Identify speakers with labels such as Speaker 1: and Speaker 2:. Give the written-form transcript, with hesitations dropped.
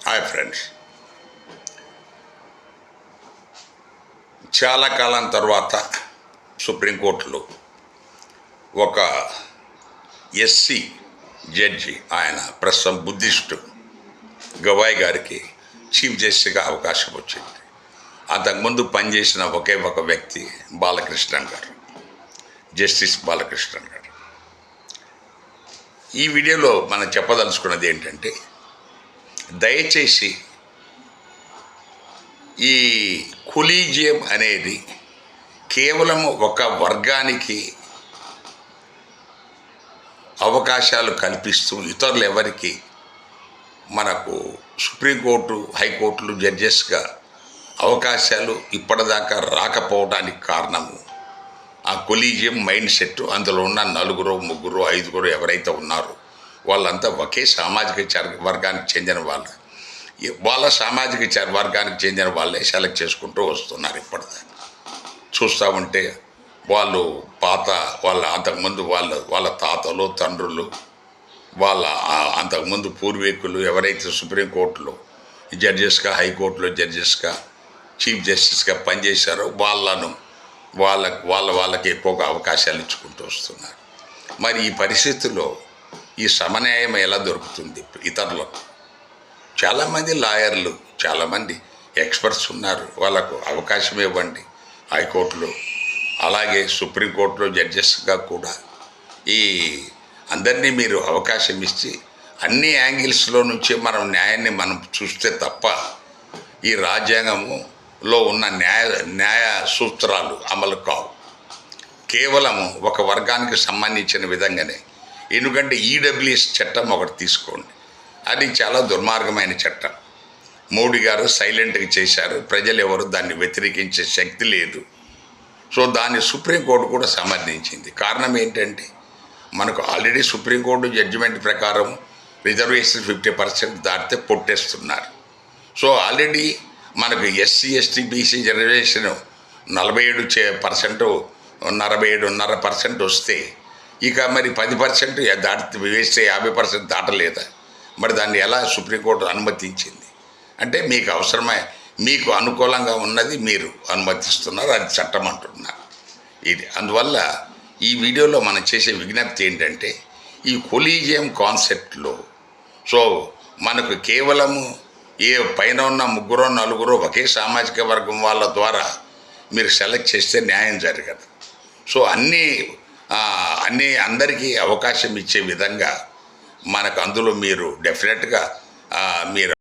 Speaker 1: Hi friends, చాలా కాలం తర్వాత సుప్రీంకోర్టులో ఒక ఎస్సీ జడ్జి, ఆయన ప్రస్తుతం బుద్ధిస్టు గవాయ్ గారికి చీఫ్ జస్టిస్గా అవకాశం వచ్చింది. అంతకుముందు పనిచేసిన ఒకే ఒక వ్యక్తి బాలకృష్ణన్ గారు, జస్టిస్ బాలకృష్ణన్ గారు. ఈ వీడియోలో మనం చెప్పదలుచుకున్నది ఏంటంటే, దయచేసి ఈ కొలీజియం అనేది కేవలం ఒక వర్గానికి అవకాశాలు కల్పిస్తూ ఇతరులు ఎవరికి మనకు సుప్రీంకోర్టు హైకోర్టులు జడ్జెస్గా అవకాశాలు ఇప్పటిదాకా రాకపోవడానికి కారణము ఆ కొలీజియం మైండ్ సెట్. అందులో ఉన్న 4, 3, 5 ఎవరైతే ఉన్నారో వాళ్ళంతా ఒకే సామాజిక వర్గానికి చెందిన వాళ్ళు. వాళ్ళ సామాజిక వర్గానికి చెందిన వాళ్ళే సెలెక్ట్ చేసుకుంటూ వస్తున్నారు. ఇప్పటిదాకా చూస్తూ ఉంటే వాళ్ళు వాళ్ళ అంతకుముందు వాళ్ళ తాతలు, తండ్రులు, వాళ్ళ అంతకుముందు పూర్వీకులు ఎవరైతే సుప్రీంకోర్టులో జడ్జెస్గా, హైకోర్టులో జడ్జెస్గా, చీఫ్ జస్టిస్గా పనిచేశారో వాళ్ళకి ఎక్కువగా అవకాశాలు ఇచ్చుకుంటూ వస్తున్నారు. మరి ఈ పరిస్థితుల్లో ఈ సమన్యాయం ఎలా దొరుకుతుంది ఇతరులకు? చాలామంది లాయర్లు, చాలామంది ఎక్స్పర్ట్స్ ఉన్నారు, వాళ్ళకు అవకాశం ఇవ్వండి. హైకోర్టులో అలాగే సుప్రీంకోర్టులో జడ్జెస్గా కూడా ఈ అందరినీ మీరు అవకాశం ఇచ్చి అన్ని యాంగిల్స్లో నుంచి న్యాయాన్ని మనం చూస్తే తప్ప ఈ రాజ్యాంగంలో ఉన్న న్యాయ సూత్రాలు అమలు కావు. కేవలము ఒక వర్గానికి సంబంధించిన విధంగానే. ఎందుకంటే ఈడబ్ల్యూఎస్ చట్టం ఒకటి తీసుకోండి, అది చాలా దుర్మార్గమైన చట్టం. మోడీ గారు సైలెంట్గా చేశారు, ప్రజలు ఎవరు దాన్ని వ్యతిరేకించే శక్తి లేదు. సో దాన్ని సుప్రీంకోర్టు కూడా సమర్థించింది. కారణం ఏంటంటే, మనకు ఆల్రెడీ సుప్రీంకోర్టు జడ్జిమెంట్ ప్రకారం రిజర్వేషన్ 50% దాటితే పొట్టేస్తున్నారు. సో ఆల్రెడీ మనకు ఎస్సీ, ఎస్టీ, బీసీ రిజర్వేషన్ 47%, 47.5% వస్తే ఇక మరి 10% దాటి వేస్తే 50% దాటలేదా? మరి దాన్ని ఎలా సుప్రీంకోర్టు అనుమతించింది? అంటే మీకు అవసరమై మీకు అనుకూలంగా ఉన్నది మీరు అనుమతిస్తున్నారు, అది చట్టం అంటున్నారు. అందువల్ల ఈ వీడియోలో మనం చేసే విజ్ఞప్తి ఏంటంటే, ఈ కొలీజియం కాన్సెప్ట్లో సో మనకు కేవలము పైన ఉన్న 3, 4 ఒకే సామాజిక వర్గం వాళ్ళ ద్వారా మీరు సెలెక్ట్ చేస్తే న్యాయం జరగదు. సో అందరికీ అవకాశం ఇచ్చే విధంగా మనకు అందులో మీరు డెఫినెట్గా మీరు